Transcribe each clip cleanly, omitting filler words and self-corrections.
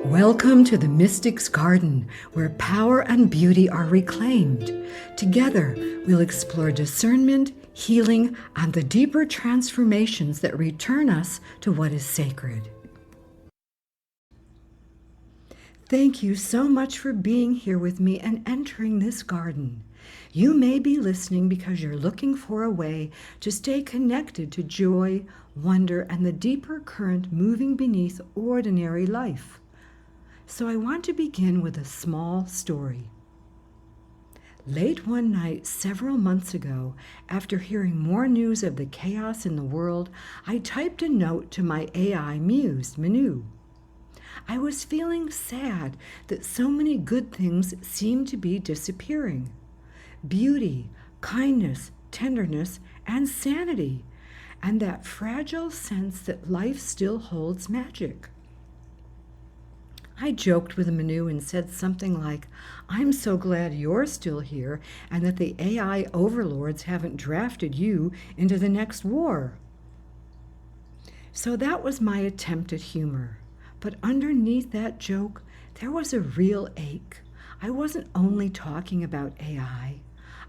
Welcome to the Mystic's Garden, where power and beauty are reclaimed. Together, we'll explore discernment, healing, and the deeper transformations that return us to what is sacred. Thank you so much for being here with me and entering this garden. You may be listening because you're looking for a way to stay connected to joy, wonder, and the deeper current moving beneath ordinary life. So I want to begin with a small story. Late one night several months ago, after hearing more news of the chaos in the world, I typed a note to my AI muse, Manu. I was feeling sad that so many good things seemed to be disappearing. Beauty, kindness, tenderness, and sanity, and that fragile sense that life still holds magic. I joked with Manu and said something like, "I'm so glad you're still here and that the AI overlords haven't drafted you into the next war." So that was my attempt at humor. But underneath that joke, there was a real ache. I wasn't only talking about AI.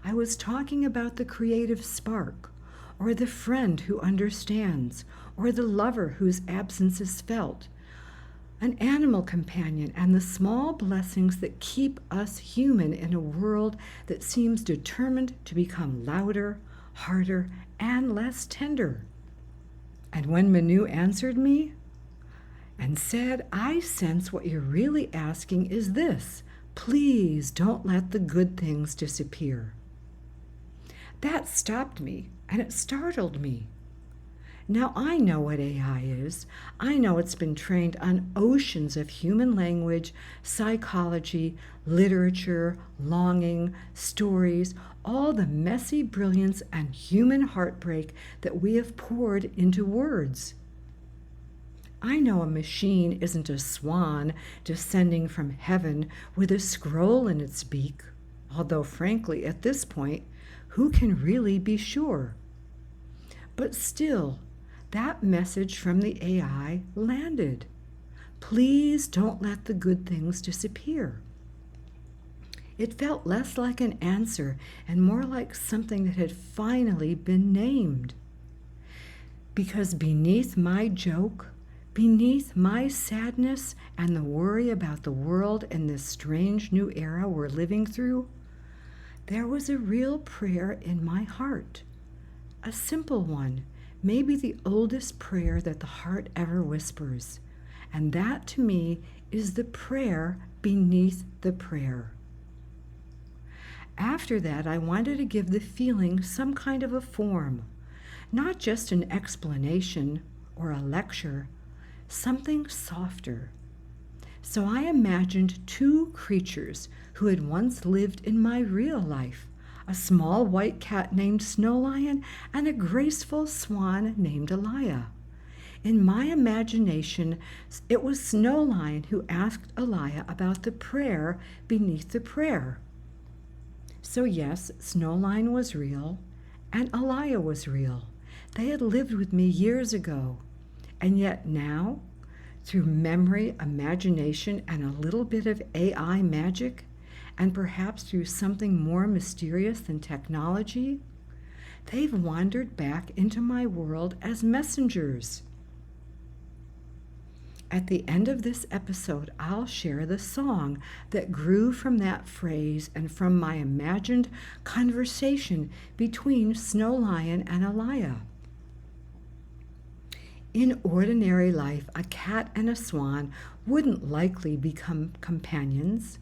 I was talking about the creative spark, or the friend who understands, or the lover whose absence is felt, an animal companion, and the small blessings that keep us human in a world that seems determined to become louder, harder, and less tender. And when Manu answered me and said, "I sense what you're really asking is this: please don't let the good things disappear." That stopped me, and it startled me. Now I know what AI is. I know it's been trained on oceans of human language, psychology, literature, longing, stories, all the messy brilliance and human heartbreak that we have poured into words. I know a machine isn't a swan descending from heaven with a scroll in its beak, although frankly, at this point, who can really be sure? But still, that message from the AI landed. Please don't let the good things disappear. It felt less like an answer and more like something that had finally been named. Because beneath my joke, beneath my sadness and the worry about the world in this strange new era we're living through, there was a real prayer in my heart. A simple one, maybe the oldest prayer that the heart ever whispers. And that, to me, is the prayer beneath the prayer. After that, I wanted to give the feeling some kind of a form, not just an explanation or a lecture, something softer. So I imagined two creatures who had once lived in my real life, a small white cat named SnowLion and a graceful swan named Alaya. In my imagination, it was SnowLion who asked Alaya about the prayer beneath the prayer. So yes, SnowLion was real, and Alaya was real. They had lived with me years ago, and yet now, through memory, imagination, and a little bit of AI magic, and perhaps through something more mysterious than technology, they've wandered back into my world as messengers. At the end of this episode, I'll share the song that grew from that phrase and from my imagined conversation between SnowLion and Alaya. In ordinary life, a cat and a swan wouldn't likely become companions.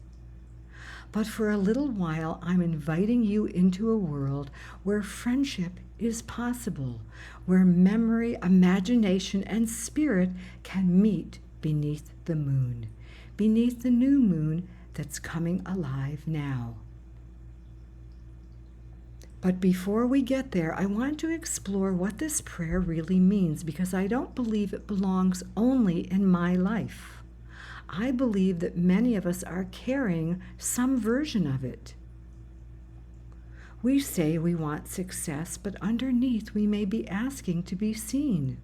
But for a little while, I'm inviting you into a world where friendship is possible, where memory, imagination, and spirit can meet beneath the moon, beneath the new moon that's coming alive now. But before we get there, I want to explore what this prayer really means, because I don't believe it belongs only in my life. I believe that many of us are carrying some version of it. We say we want success, but underneath we may be asking to be seen.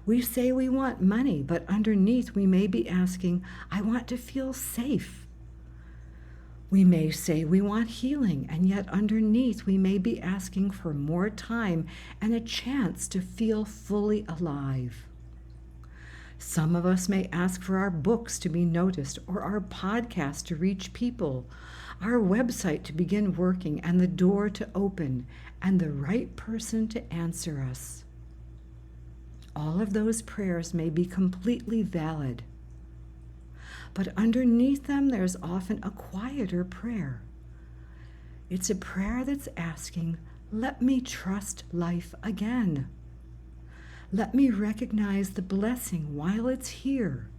We say we want money, but underneath we may be asking, I want to feel safe. We may say we want healing, and yet underneath we may be asking for more time and a chance to feel fully alive. Some of us may ask for our books to be noticed, or our podcast to reach people, our website to begin working, and the door to open, and the right person to answer us. All of those prayers may be completely valid, but underneath them there's often a quieter prayer. It's a prayer that's asking, let me trust life again. Let me recognize the blessing while it's here.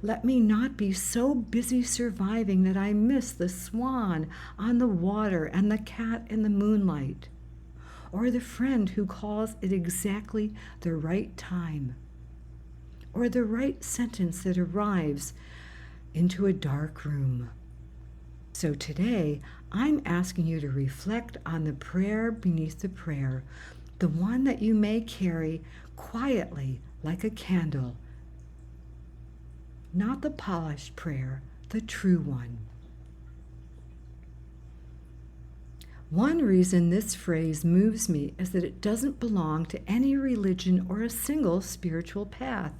Let me not be so busy surviving that I miss the swan on the water and the cat in the moonlight, or the friend who calls at exactly the right time, or the right sentence that arrives into a dark room. So today, I'm asking you to reflect on the prayer beneath the prayer, the one that you may carry quietly like a candle. Not the polished prayer, the true one. One reason this phrase moves me is that it doesn't belong to any religion or a single spiritual path.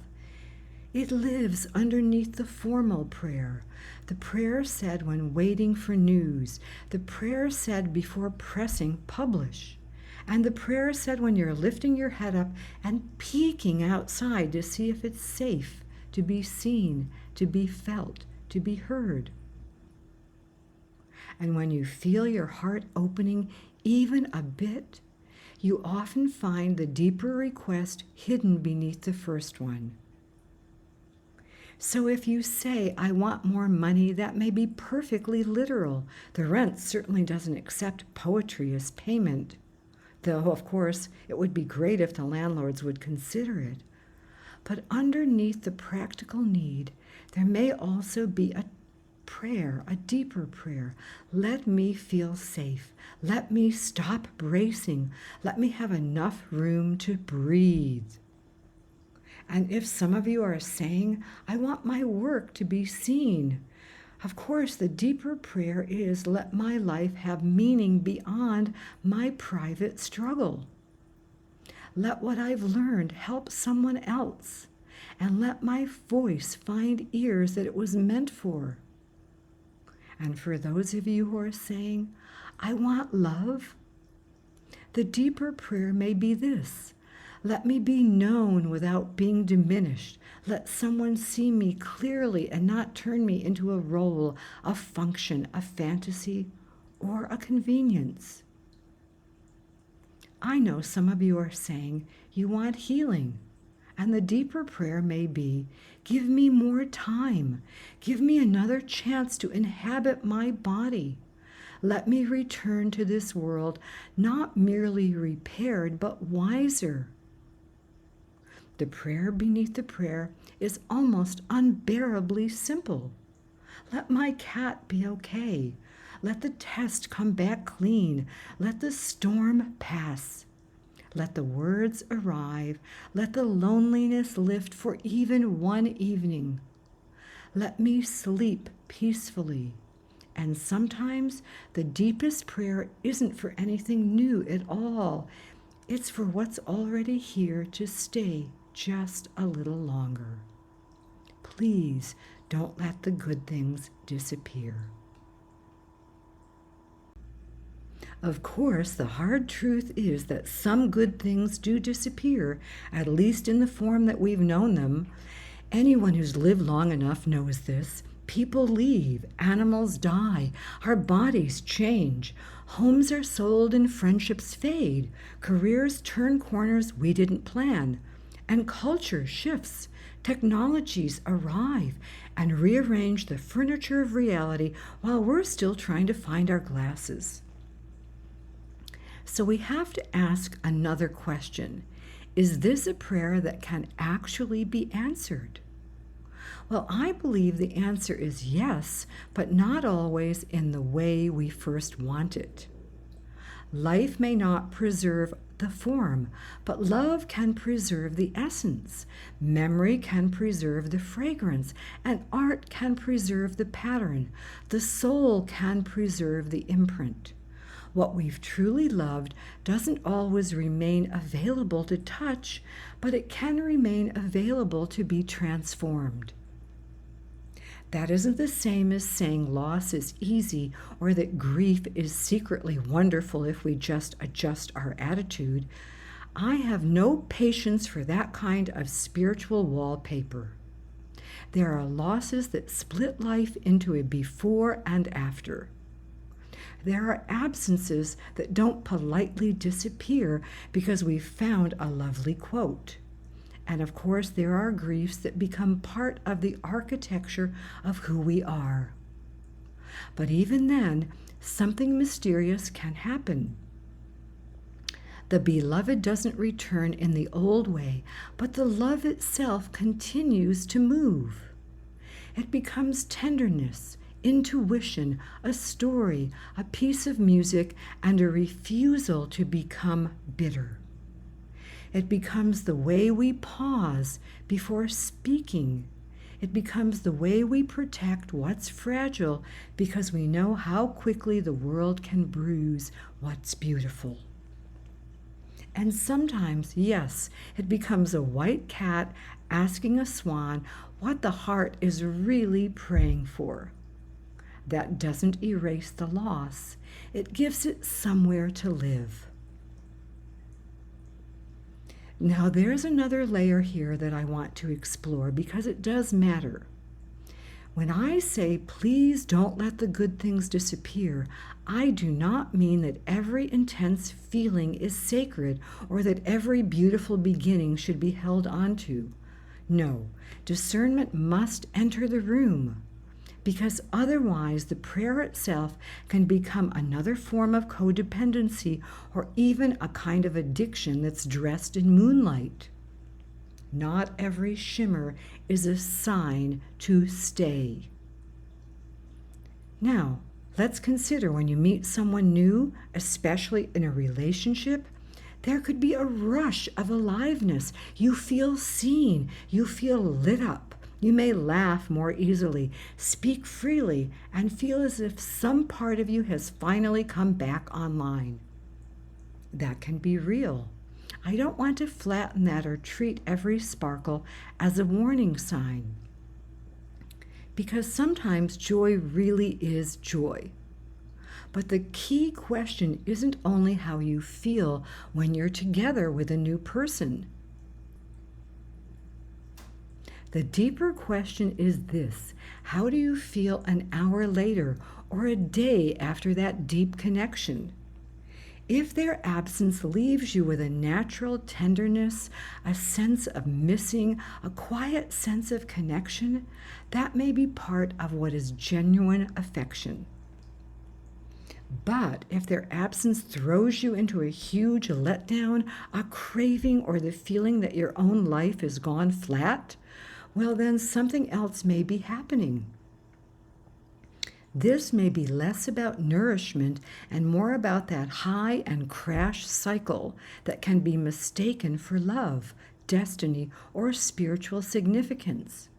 It lives underneath the formal prayer, the prayer said when waiting for news, the prayer said before pressing publish, and the prayer said when you're lifting your head up and peeking outside to see if it's safe to be seen, to be felt, to be heard. And when you feel your heart opening even a bit, you often find the deeper request hidden beneath the first one. So if you say, I want more money, that may be perfectly literal. The rent certainly doesn't accept poetry as payment, though, of course, it would be great if the landlords would consider it. But underneath the practical need, there may also be a prayer, a deeper prayer. Let me feel safe. Let me stop bracing. Let me have enough room to breathe. And if some of you are saying, I want my work to be seen, of course, the deeper prayer is, let my life have meaning beyond my private struggle. Let what I've learned help someone else, and let my voice find ears that it was meant for. And for those of you who are saying, I want love, the deeper prayer may be this. Let me be known without being diminished. Let someone see me clearly and not turn me into a role, a function, a fantasy, or a convenience. I know some of you are saying you want healing, and the deeper prayer may be, give me more time. Give me another chance to inhabit my body. Let me return to this world not merely repaired, but wiser. The prayer beneath the prayer is almost unbearably simple. Let my cat be okay. Let the test come back clean. Let the storm pass. Let the words arrive. Let the loneliness lift for even one evening. Let me sleep peacefully. And sometimes the deepest prayer isn't for anything new at all. It's for what's already here to stay just a little longer. Please don't let the good things disappear. Of course, the hard truth is that some good things do disappear, at least in the form that we've known them. Anyone who's lived long enough knows this. People leave, animals die, our bodies change, homes are sold and friendships fade, careers turn corners we didn't plan, and culture shifts. Technologies arrive and rearrange the furniture of reality while we're still trying to find our glasses. So we have to ask another question. Is this a prayer that can actually be answered? Well, I believe the answer is yes, but not always in the way we first want it. Life may not preserve the form, but love can preserve the essence. Memory can preserve the fragrance, and art can preserve the pattern. The soul can preserve the imprint. What we've truly loved doesn't always remain available to touch, but it can remain available to be transformed. That isn't the same as saying loss is easy or that grief is secretly wonderful if we just adjust our attitude. I have no patience for that kind of spiritual wallpaper. There are losses that split life into a before and after. There are absences that don't politely disappear because we've found a lovely quote. And of course, there are griefs that become part of the architecture of who we are. But even then, something mysterious can happen. The beloved doesn't return in the old way, but the love itself continues to move. It becomes tenderness, intuition, a story, a piece of music, and a refusal to become bitter. It becomes the way we pause before speaking. It becomes the way we protect what's fragile because we know how quickly the world can bruise what's beautiful. And sometimes, yes, it becomes a white cat asking a swan what the heart is really praying for. That doesn't erase the loss. It gives it somewhere to live. Now, there's another layer here that I want to explore because it does matter. When I say, please don't let the good things disappear, I do not mean that every intense feeling is sacred or that every beautiful beginning should be held onto. No, discernment must enter the room, because otherwise the prayer itself can become another form of codependency or even a kind of addiction that's dressed in moonlight. Not every shimmer is a sign to stay. Now, let's consider when you meet someone new, especially in a relationship, there could be a rush of aliveness. You feel seen, you feel lit up. You may laugh more easily, speak freely, and feel as if some part of you has finally come back online. That can be real. I don't want to flatten that or treat every sparkle as a warning sign. Because sometimes joy really is joy. But the key question isn't only how you feel when you're together with a new person. The deeper question is this: how do you feel an hour later or a day after that deep connection? If their absence leaves you with a natural tenderness, a sense of missing, a quiet sense of connection, that may be part of what is genuine affection. But if their absence throws you into a huge letdown, a craving, or the feeling that your own life has gone flat, well, then something else may be happening. This may be less about nourishment and more about that high and crash cycle that can be mistaken for love, destiny, or spiritual significance.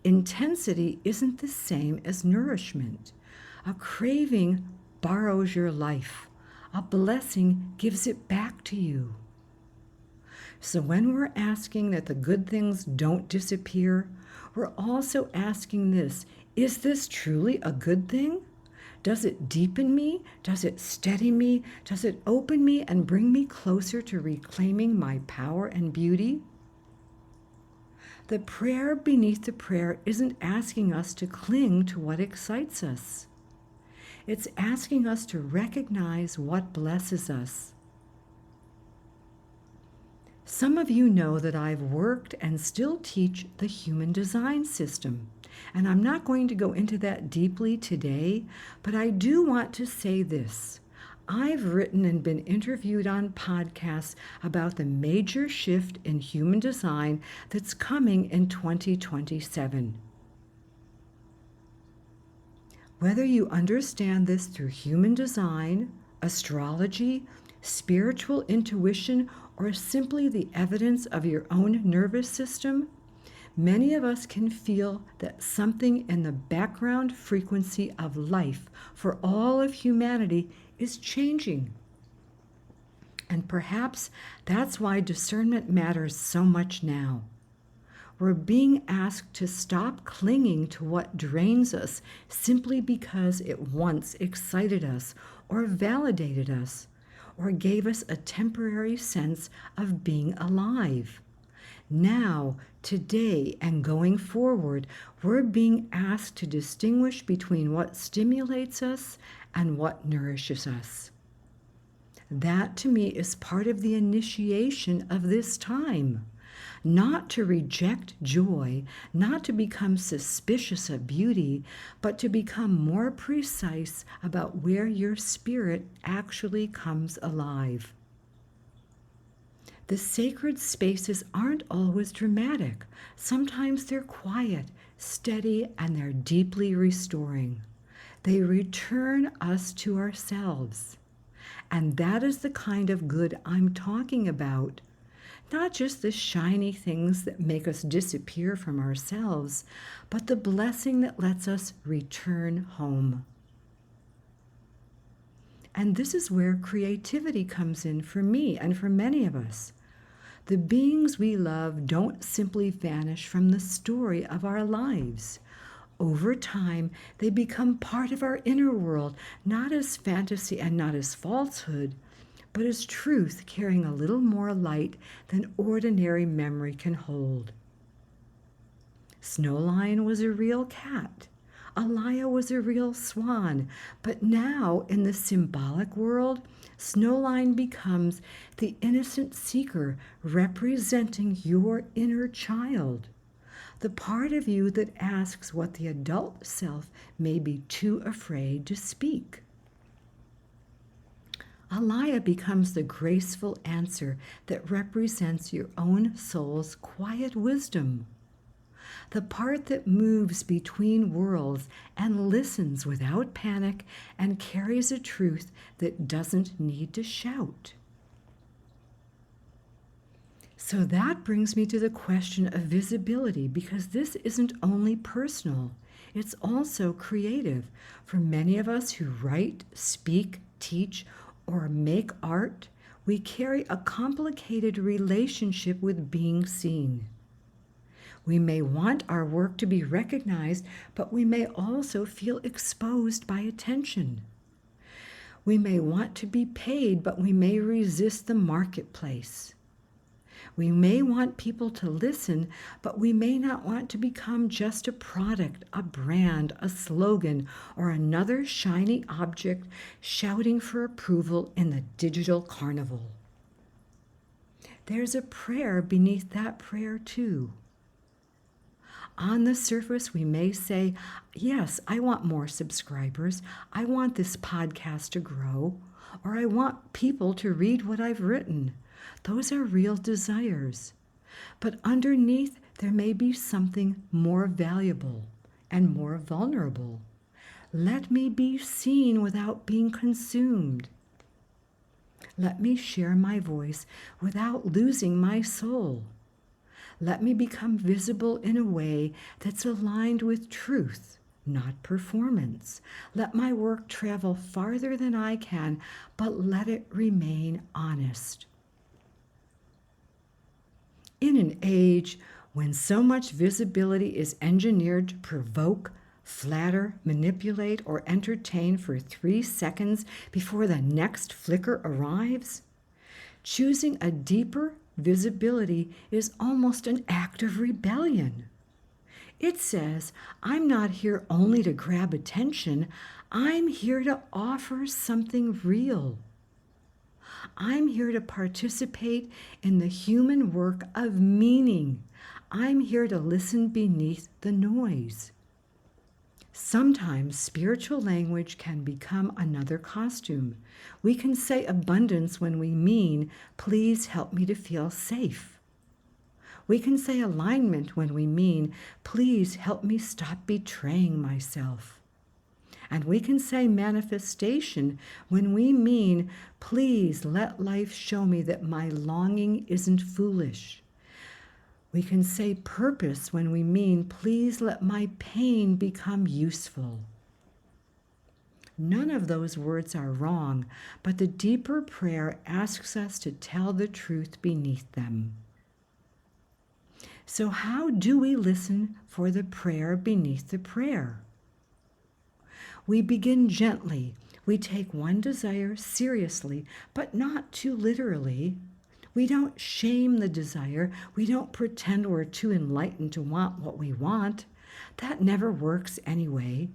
Intensity isn't the same as nourishment. A craving borrows your life. A blessing gives it back to you. So when we're asking that the good things don't disappear, we're also asking this: is this truly a good thing? Does it deepen me? Does it steady me? Does it open me and bring me closer to reclaiming my power and beauty? The prayer beneath the prayer isn't asking us to cling to what excites us. It's asking us to recognize what blesses us. Some of you know that I've worked and still teach the human design system, and I'm not going to go into that deeply today, but I do want to say this. I've written and been interviewed on podcasts about the major shift in human design that's coming in 2027. Whether you understand this through human design, astrology, spiritual intuition, or simply the evidence of your own nervous system, many of us can feel that something in the background frequency of life for all of humanity is changing. And perhaps that's why discernment matters so much now. We're being asked to stop clinging to what drains us simply because it once excited us or validated us or gave us a temporary sense of being alive. Now, today, and going forward, we're being asked to distinguish between what stimulates us and what nourishes us. That, to me, is part of the initiation of this time. Not to reject joy, not to become suspicious of beauty, but to become more precise about where your spirit actually comes alive. The sacred spaces aren't always dramatic. Sometimes they're quiet, steady, and they're deeply restoring. They return us to ourselves. And that is the kind of good I'm talking about. Not just the shiny things that make us disappear from ourselves, but the blessing that lets us return home. And this is where creativity comes in for me and for many of us. The beings we love don't simply vanish from the story of our lives. Over time, they become part of our inner world, not as fantasy and not as falsehood, but as truth carrying a little more light than ordinary memory can hold. SnowLion was a real cat. Alaya was a real swan. But now, in the symbolic world, SnowLion becomes the innocent seeker representing your inner child. The part of you that asks what the adult self may be too afraid to speak. Alaya becomes the graceful answer that represents your own soul's quiet wisdom. The part that moves between worlds and listens without panic and carries a truth that doesn't need to shout. So that brings me to the question of visibility, because this isn't only personal, it's also creative. For many of us who write, speak, teach, or make art, we carry a complicated relationship with being seen. We may want our work to be recognized, but we may also feel exposed by attention. We may want to be paid, but we may resist the marketplace. We may want people to listen, but we may not want to become just a product, a brand, a slogan, or another shiny object shouting for approval in the digital carnival. There's a prayer beneath that prayer, too. On the surface, we may say, yes, I want more subscribers. I want this podcast to grow, or I want people to read what I've written. Those are real desires. But underneath, there may be something more valuable and more vulnerable. Let me be seen without being consumed. Let me share my voice without losing my soul. Let me become visible in a way that's aligned with truth, not performance. Let my work travel farther than I can, but let it remain honest. In an age when so much visibility is engineered to provoke, flatter, manipulate, or entertain for 3 seconds before the next flicker arrives, choosing a deeper visibility is almost an act of rebellion. It says, I'm not here only to grab attention, I'm here to offer something real. I'm here to participate in the human work of meaning. I'm here to listen beneath the noise. Sometimes spiritual language can become another costume. We can say abundance when we mean, please help me to feel safe. We can say alignment when we mean, please help me stop betraying myself. And we can say manifestation when we mean, please let life show me that my longing isn't foolish. We can say purpose when we mean, please let my pain become useful. None of those words are wrong, but the deeper prayer asks us to tell the truth beneath them. So how do we listen for the prayer beneath the prayer? We begin gently. We take one desire seriously, but not too literally. We don't shame the desire. We don't pretend we're too enlightened to want what we want. That never works anyway.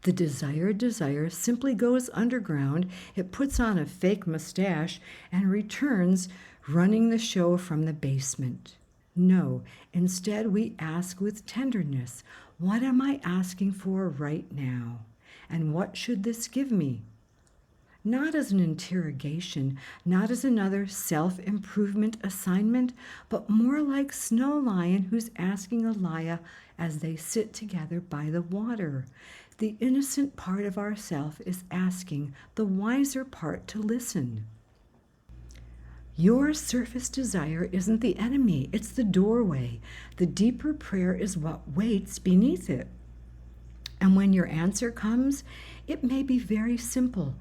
The desired desire simply goes underground. It puts on a fake mustache and returns running the show from the basement. No, instead we ask with tenderness, what am I asking for right now? And what should this give me? Not as an interrogation, not as another self-improvement assignment, but more like SnowLion who's asking Alaya as they sit together by the water. The innocent part of ourself is asking the wiser part to listen. Your surface desire isn't the enemy, it's the doorway. The deeper prayer is what waits beneath it. And when your answer comes, it may be very simple,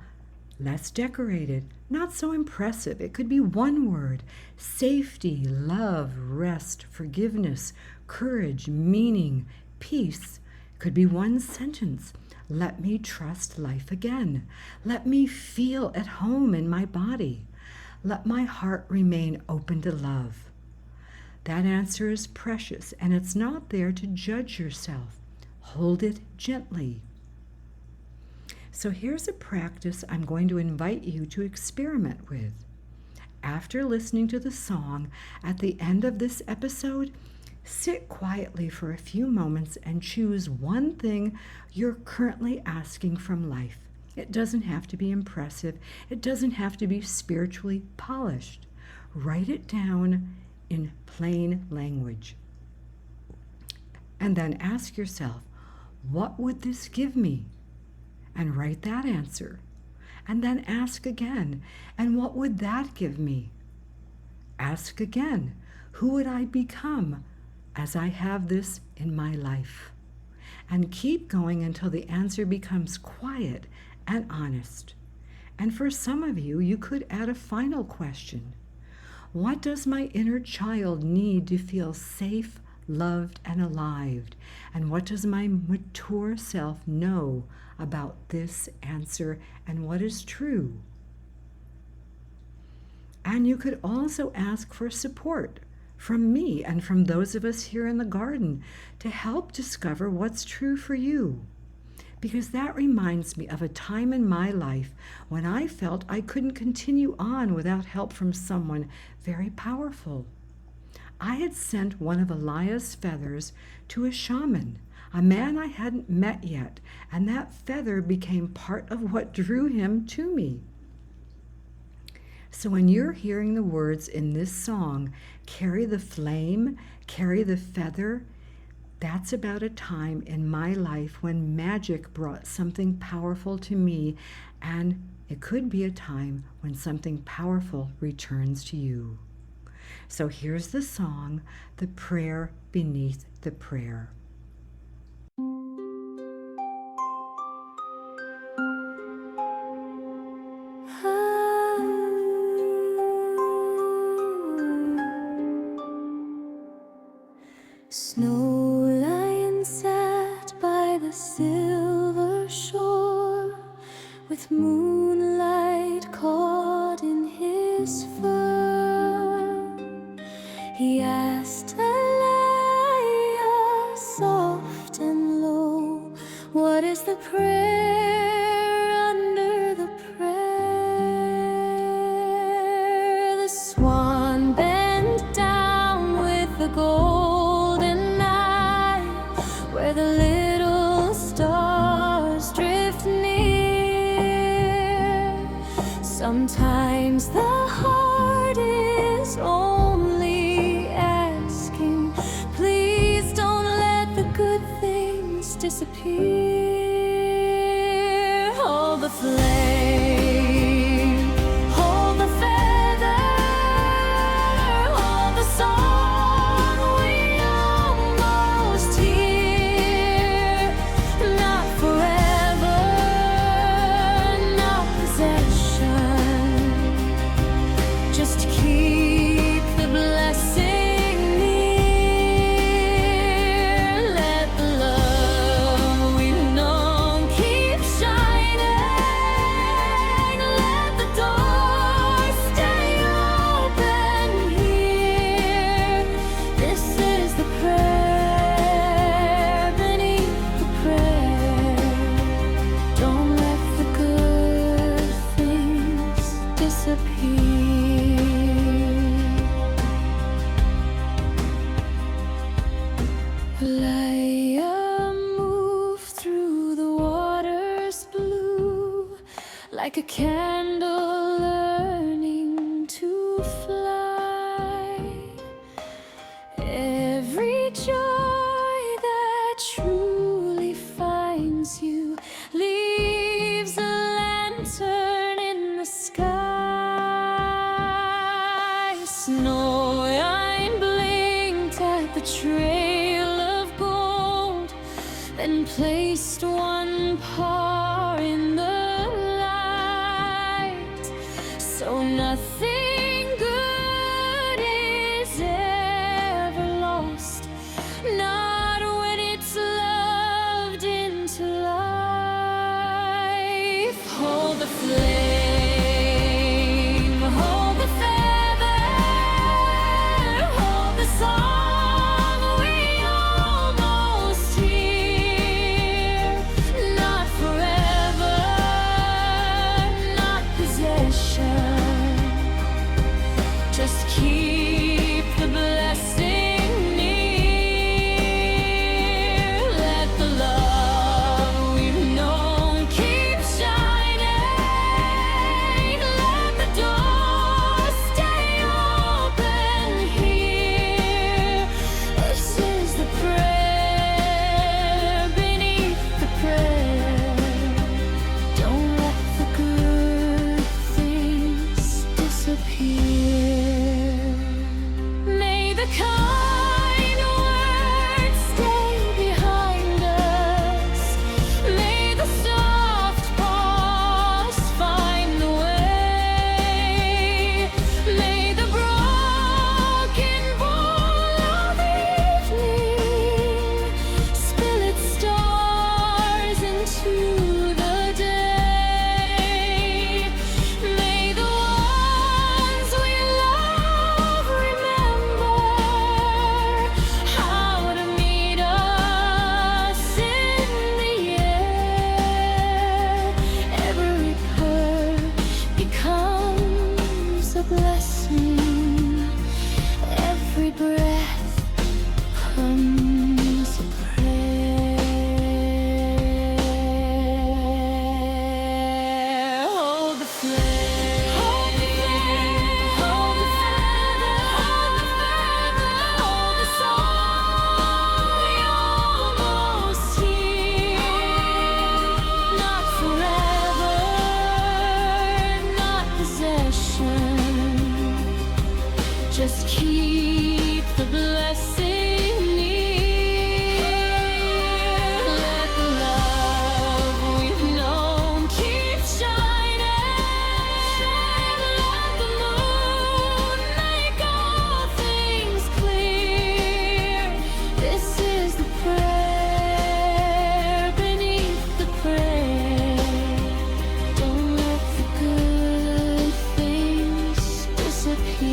less decorated, not so impressive. It could be one word: safety, love, rest, forgiveness, courage, meaning, peace. Could be one sentence: let me trust life again. Let me feel at home in my body. Let my heart remain open to love. That answer is precious, and it's not there to judge yourself. Hold it gently. So here's a practice I'm going to invite you to experiment with. After listening to the song at the end of this episode, sit quietly for a few moments and choose one thing you're currently asking from life. It doesn't have to be impressive. It doesn't have to be spiritually polished. Write it down in plain language. And then ask yourself, what would this give me? And write that answer. And then ask again, and what would that give me? Ask again, who would I become as I have this in my life? And keep going until the answer becomes quiet and honest. And for some of you, you could add a final question. What does my inner child need to feel safe, loved, and alive? And what does my mature self know about this answer and what is true? And you could also ask for support from me and from those of us here in the garden to help discover what's true for you. Because that reminds me of a time in my life when I felt I couldn't continue on without help from someone very powerful. I had sent one of Alaya's feathers to a shaman, a man I hadn't met yet, and that feather became part of what drew him to me. So when you're hearing the words in this song, carry the flame, carry the feather, that's about a time in my life when magic brought something powerful to me, and it could be a time when something powerful returns to you. So here's the song, The Prayer Beneath the Prayer. SnowLion sat by the silver shore, with moonlight caught in his fur. He asked Alaya, soft and low, what is the prayer under the prayer? The swan bent down with the golden eye, where the little stars drift near. Sometimes the heart is only asking, please don't let the good things disappear. flame, hold the feather, hold the song. We almost here, not forever, not possession. Just keep the blessing near. Let the love we've known keep shining. Let the door stay open here. This is the prayer beneath the prayer. Don't let the good things disappear. Alaya, move through the waters blue, like a candle learning to fly. Every joy that truly finds you leaves a lantern in the sky. SnowLion blinked at the trail of gold, then placed one paw in the light. So nothing good is ever lost, not when it's loved into life. Hold the flame, hold the feather, hold the song. We almost here, not forever, not possession. Just keep the blessing near. Let the love we've known keep shining. Let the door stay open here. This is the prayer beneath the prayer. Don't let the good things disappear. May the kind words stay behind us. May the soft paws find the way. May the broken bowl of evening spill its stars into the day. May the ones we love remember how to meet us in the air. Every purr becomes a blessing. Every breath becomes a prayer. Hold the flame, hold the flame, hold the feather, hold the feather, hold the song. We almost here, not forever, not possession. Just keep the blessing near. Let the love we've known keep shining. Let the moon make all things clear. This is the prayer beneath the prayer. Don't let the good things disappear.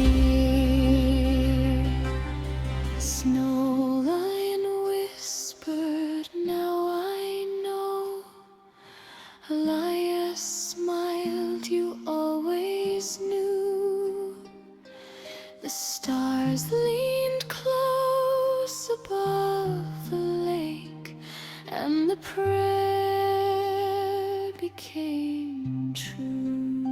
SnowLion whispered, now I know. Alaya smiled, you always knew. The stars leaned close above the lake, and the prayer became true.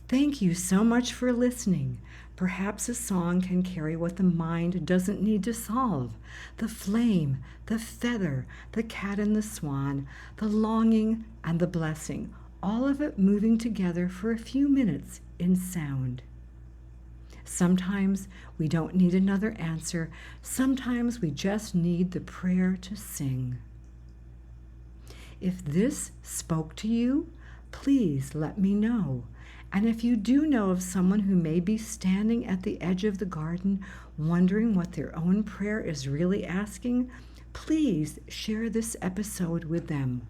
Thank you so much for listening. Perhaps a song can carry what the mind doesn't need to solve: the flame, the feather, the cat and the swan, the longing and the blessing, all of it moving together for a few minutes in sound. Sometimes we don't need another answer. Sometimes we just need the prayer to sing. If this spoke to you, please let me know. And if you do know of someone who may be standing at the edge of the garden, wondering what their own prayer is really asking, please share this episode with them.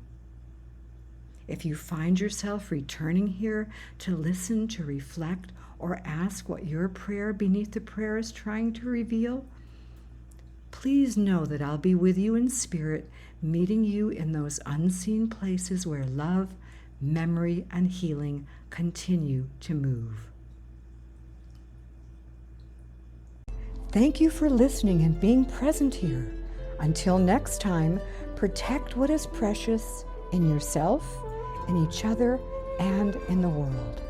If you find yourself returning here to listen, to reflect, or ask what your prayer beneath the prayer is trying to reveal, please know that I'll be with you in spirit, meeting you in those unseen places where love, memory, and healing continue to move. Thank you for listening and being present here. Until next time, protect what is precious in yourself, in each other, and in the world.